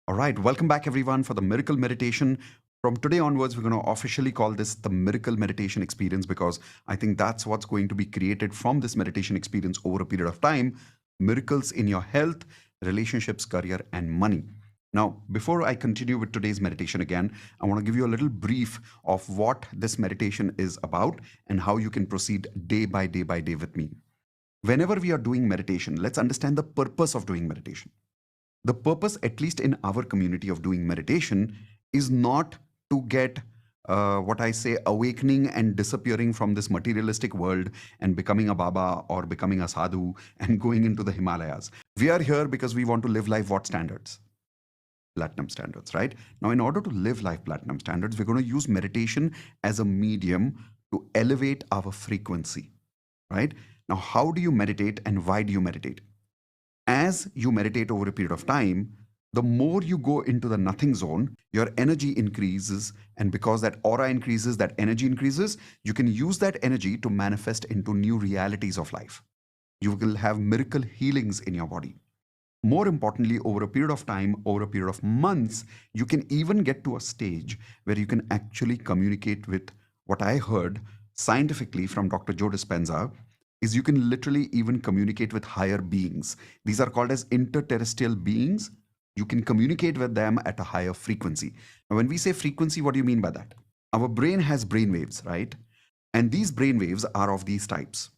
All right, welcome back everyone for the miracle meditation. From today onwards, we're going to officially call this the miracle meditation experience because I think that's what's going to be created from this meditation experience over a period of time. Miracles in your health, relationships, career, and money. Now, before I continue with today's meditation again, I want to give you a little brief of what this meditation is about and how you can proceed day by day by day with me. Whenever we are doing meditation, let's understand the purpose of doing meditation. The purpose, at least in our community, of doing meditation is not to get what I say awakening and disappearing from this materialistic world and becoming a Baba or becoming a sadhu and going into the Himalayas. We are here because we want to live life what standards? Platinum standards, right? Now, in order to live life platinum standards, we're going to use meditation as a medium to elevate our frequency, right? Now, how do you meditate and why do you meditate? As you meditate over a period of time, the more you go into the nothing zone, your energy increases. And because that aura increases, that energy increases, you can use that energy to manifest into new realities of life. You will have miracle healings in your body. More importantly, over a period of time, over a period of months, you can even get to a stage where you can actually communicate with what I heard scientifically from Dr. Joe Dispenza is you can literally even communicate with higher beings. These are called as interterrestrial beings. You can communicate with them at a higher frequency. Now, when we say frequency, what do you mean by that? Our brain has brain waves, right? And these brain waves are of these types.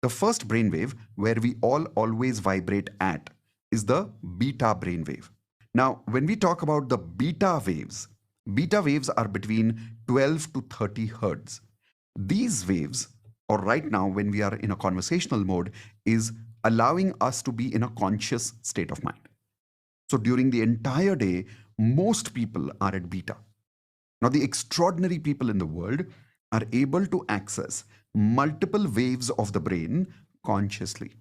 The first brain wave, where we all always vibrate at, is the beta brain wave. Now, when we talk about the beta waves are between 12 to 30 hertz. These waves, or right now when we are in a conversational mode, is allowing us to be in a conscious state of mind. So during the entire day, most people are at beta. Now, the extraordinary people in the world are able to access multiple waves of the brain consciously.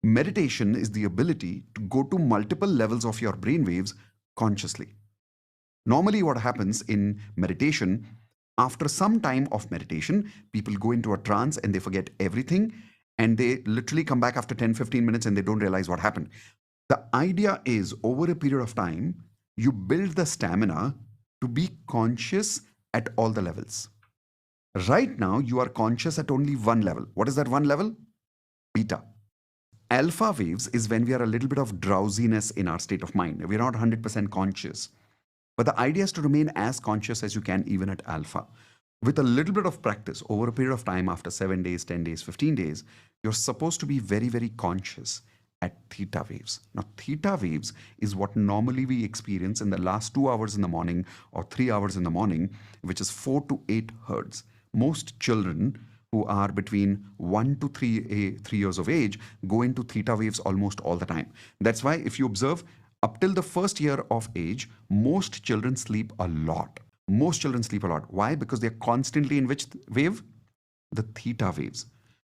Meditation is the ability to go to multiple levels of your brain waves consciously. Normally, what happens in meditation, after some time of meditation, people go into a trance and they forget everything and they literally come back after 10-15 minutes and they don't realize what happened. The idea is over a period of time, you build the stamina to be conscious at all the levels. Right now, you are conscious at only one level. What is that one level? Beta. Alpha waves is when we are a little bit of drowsiness in our state of mind. We're not 100% conscious. But the idea is to remain as conscious as you can even at alpha. With a little bit of practice over a period of time, after 7 days, 10 days, 15 days, you're supposed to be very, very conscious at theta waves. Now, theta waves is what normally we experience in the last 2 hours in the morning or 3 hours in the morning, which is 4 to 8 hertz. Most children who are between 1 to 3 years of age go into theta waves almost all the time. That's why if you observe, up till the first year of age, most children sleep a lot. Most children sleep a lot. Why? Because they're constantly in which wave? The theta waves.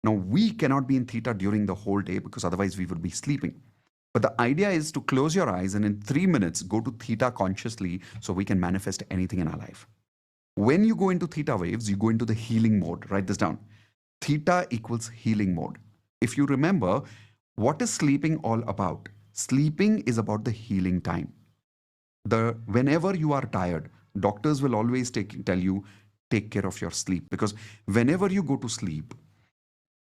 Now, we cannot be in theta during the whole day because otherwise we would be sleeping. But the idea is to close your eyes and in 3 minutes go to theta consciously so we can manifest anything in our life. When you go into theta waves, you go into the healing mode. Write this down. Theta equals healing mode. If you remember, what is sleeping all about? Sleeping is about the healing time. Whenever you are tired, doctors will always tell you, take care of your sleep. Because whenever you go to sleep,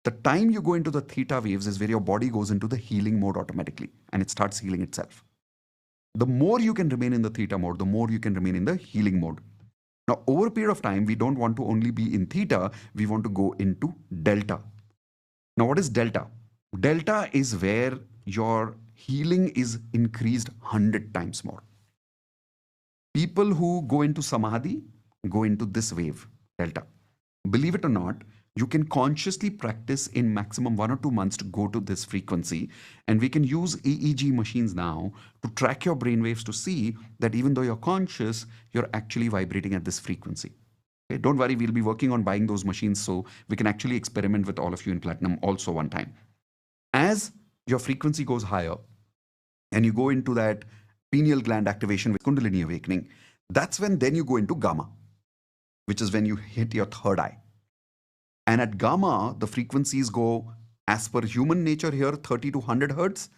the time you go into the theta waves is where your body goes into the healing mode automatically and it starts healing itself. The more you can remain in the theta mode, the more you can remain in the healing mode. Now, over a period of time, we don't want to only be in theta, we want to go into delta. Now, what is delta? Delta is where your healing is increased 100 times more. People who go into samadhi go into this wave, delta. Believe it or not, you can consciously practice in maximum 1 or 2 months to go to this frequency. And we can use EEG machines now to track your brain waves to see that even though you're conscious, you're actually vibrating at this frequency. Okay? Don't worry, we'll be working on buying those machines so we can actually experiment with all of you in Platinum also one time. As your frequency goes higher and you go into that pineal gland activation with Kundalini awakening, that's when then you go into gamma, which is when you hit your third eye. And at gamma, the frequencies go, as per human nature here, 30 to 100 hertz.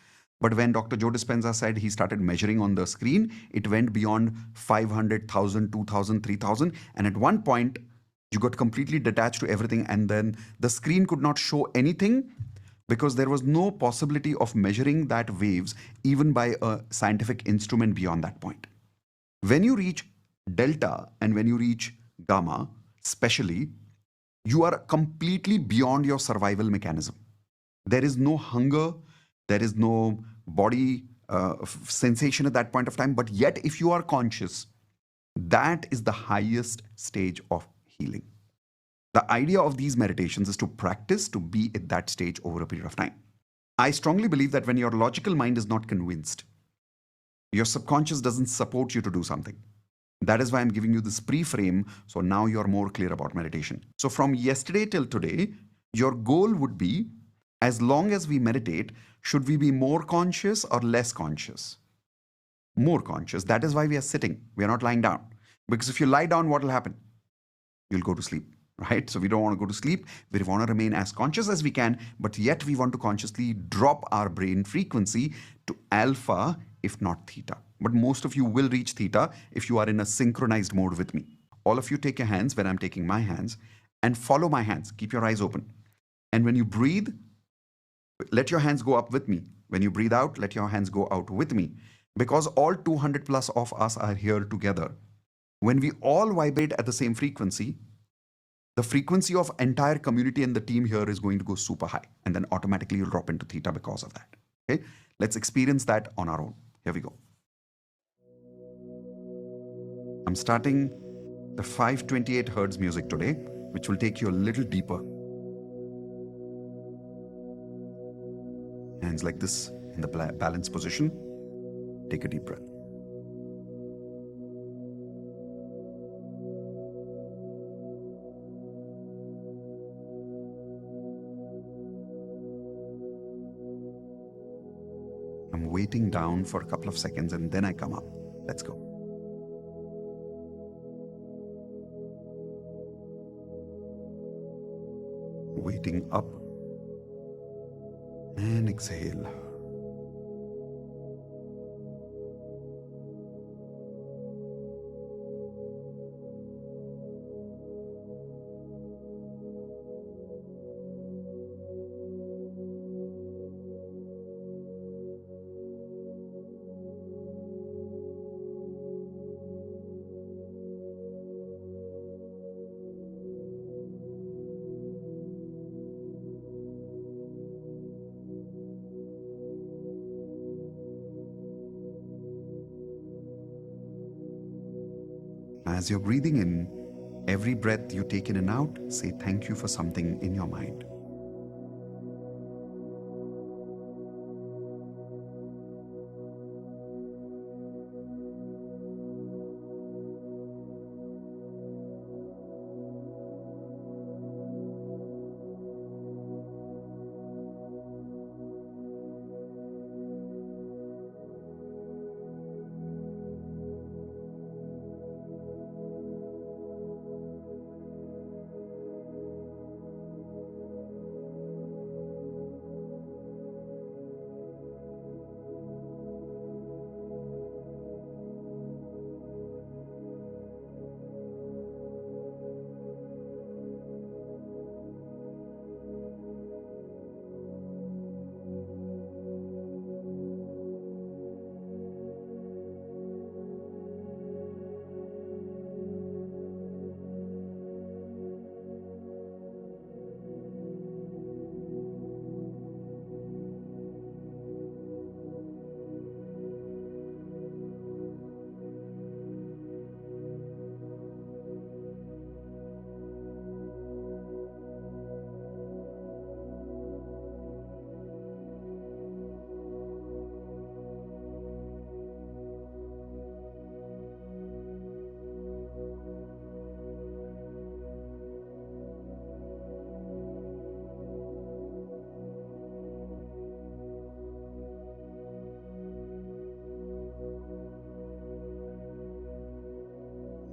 But when Dr. Joe Dispenza said he started measuring on the screen, it went beyond 500,000, 2,000, 3,000. And at one point, you got completely detached to everything. And then the screen could not show anything because there was no possibility of measuring that waves even by a scientific instrument beyond that point. When you reach delta and when you reach gamma, especially, you are completely beyond your survival mechanism. There is no hunger, there is no body sensation at that point of time. But yet, if you are conscious, that is the highest stage of healing. The idea of these meditations is to practice to be at that stage over a period of time. I strongly believe that when your logical mind is not convinced, your subconscious doesn't support you to do something. That is why I'm giving you this pre-frame, so now you're more clear about meditation. So from yesterday till today, your goal would be, as long as we meditate, should we be more conscious or less conscious? More conscious. That is why we are sitting. We are not lying down. Because if you lie down, what will happen? You'll go to sleep, right? So we don't want to go to sleep. We want to remain as conscious as we can, but yet we want to consciously drop our brain frequency to alpha, if not theta. But most of you will reach theta if you are in a synchronized mode with me. All of you take your hands when I'm taking my hands and follow my hands. Keep your eyes open. And when you breathe, let your hands go up with me. When you breathe out, let your hands go out with me. Because all 200 plus of us are here together. When we all vibrate at the same frequency, the frequency of entire community and the team here is going to go super high. And then automatically you'll drop into theta because of that. Okay? Let's experience that on our own. Here we go. I'm starting the 528 hertz music today, which will take you a little deeper. Hands like this in the balanced position. Take a deep breath. I'm waiting down for a couple of seconds and then I come up. Let's go. Waiting up and exhale. As you're breathing in, every breath you take in and out, say thank you for something in your mind.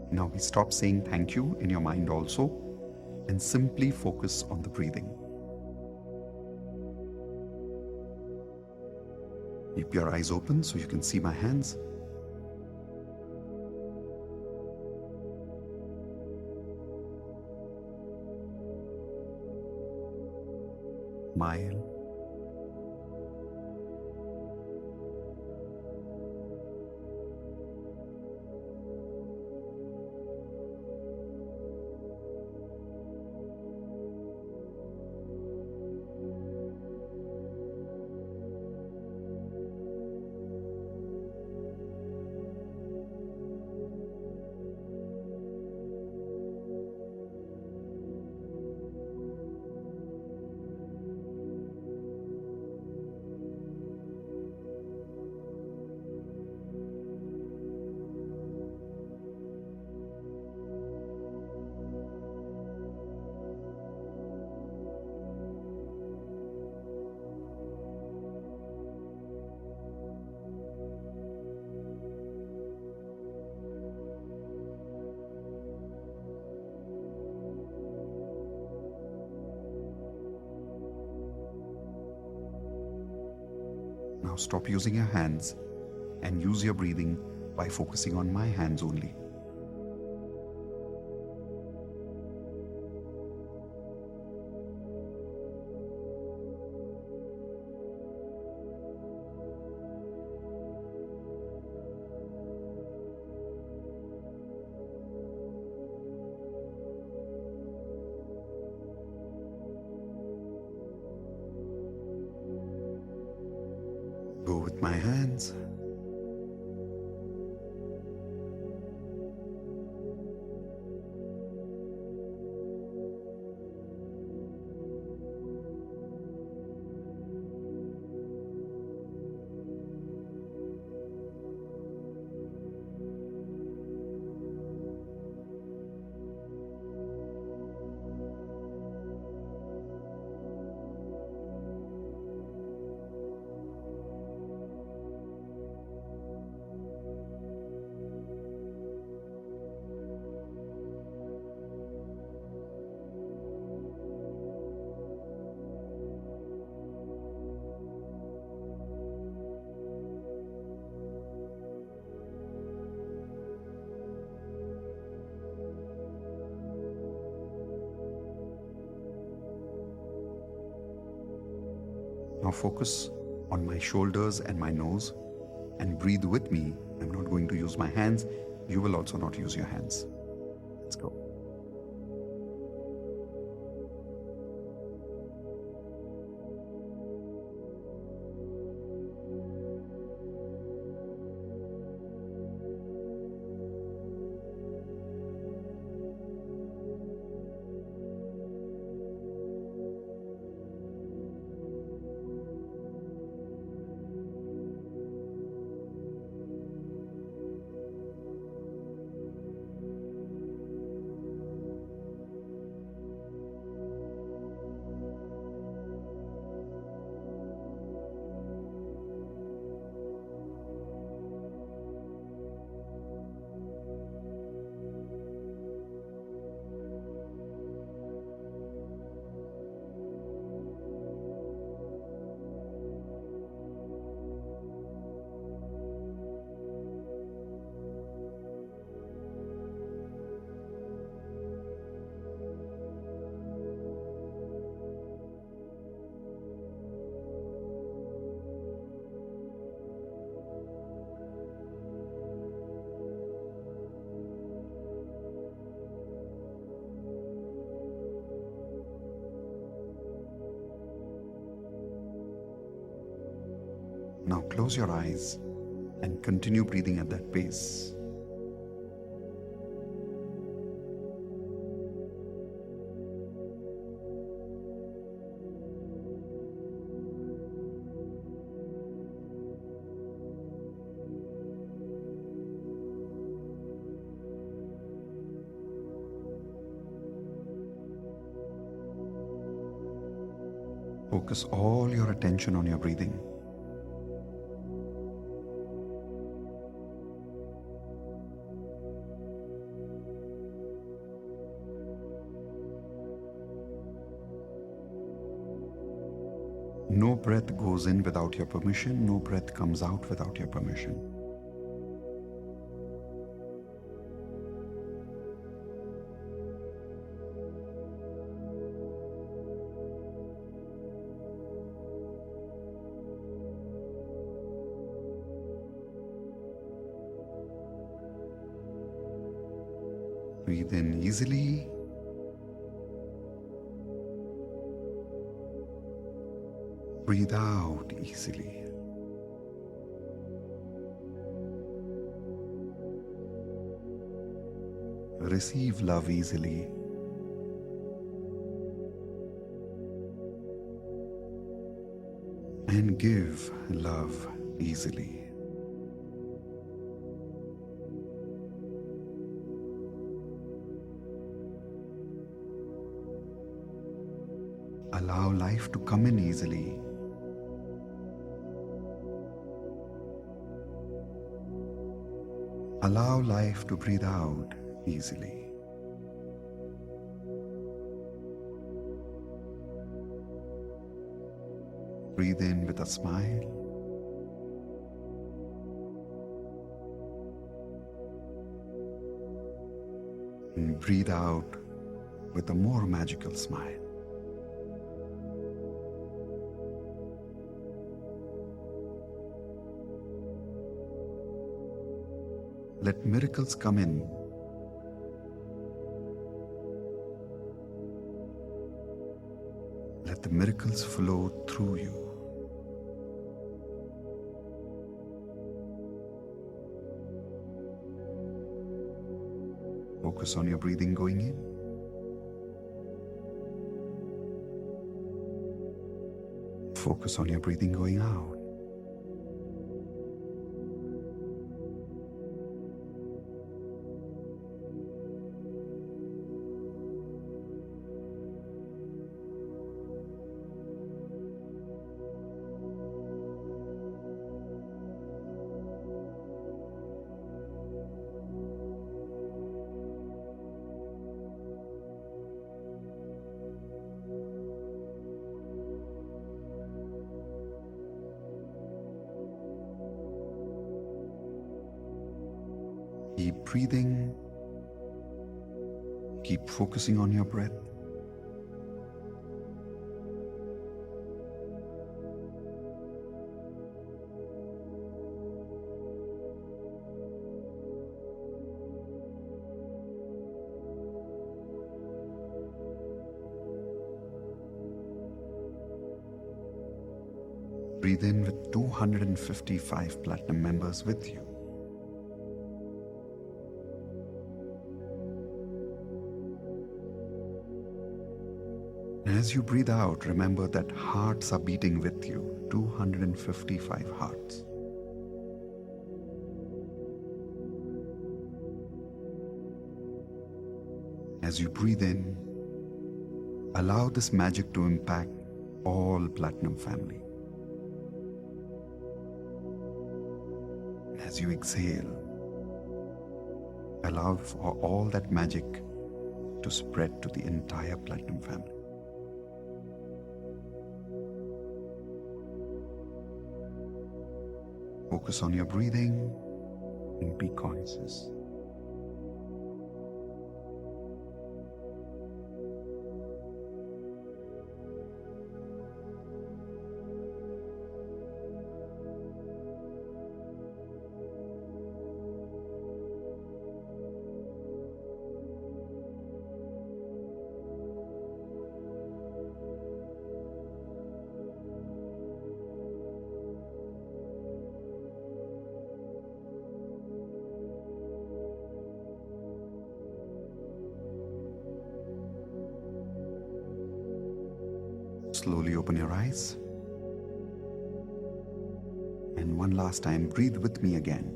Now we stop saying thank you in your mind also and simply focus on the breathing. Keep your eyes open so you can see my hands. Smile. Now stop using your hands and use your breathing by focusing on my hands only. Go with my hands. Now focus on my shoulders and my nose and breathe with me. I'm not going to use my hands. You will also not use your hands. Let's go. Now close your eyes and continue breathing at that pace. Focus all your attention on your breathing. No breath goes in without your permission. No breath comes out without your permission. Breathe in easily. Breathe out easily. Receive love easily. And give love easily. Allow life to come in easily. Allow life to breathe out easily. Breathe in with a smile. And breathe out with a more magical smile. Let miracles come in. Let the miracles flow through you. Focus on your breathing going in. Focus on your breathing going out. Keep breathing. Keep focusing on your breath. Breathe in with 255 platinum members with you. As you breathe out, remember that hearts are beating with you, 255 hearts. As you breathe in, allow this magic to impact all Platinum family. As you exhale, allow for all that magic to spread to the entire Platinum family. Focus on your breathing and be conscious. Slowly open your eyes. And one last time, breathe with me again.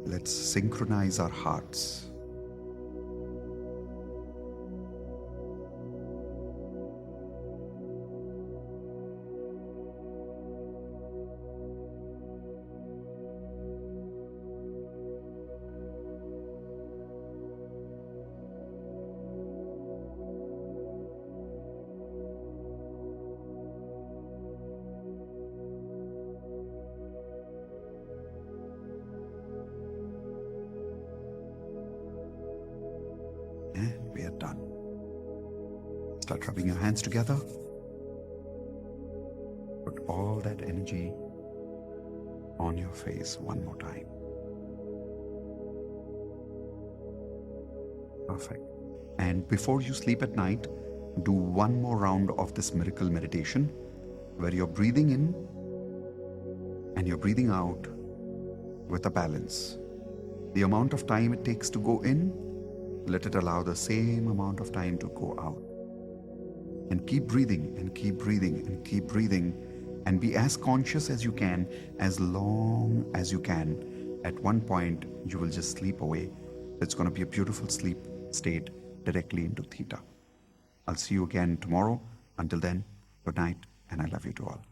Let's synchronize our hearts. We are done. Start rubbing your hands together. Put all that energy on your face one more time. Perfect. And before you sleep at night, do one more round of this miracle meditation where you're breathing in and you're breathing out with a balance. The amount of time it takes to go in, let it allow the same amount of time to go out. And keep breathing and keep breathing and keep breathing, and be as conscious as you can, as long as you can. At one point, you will just sleep away. It's going to be a beautiful sleep state directly into Theta. I'll see you again tomorrow. Until then, good night, and I love you to all.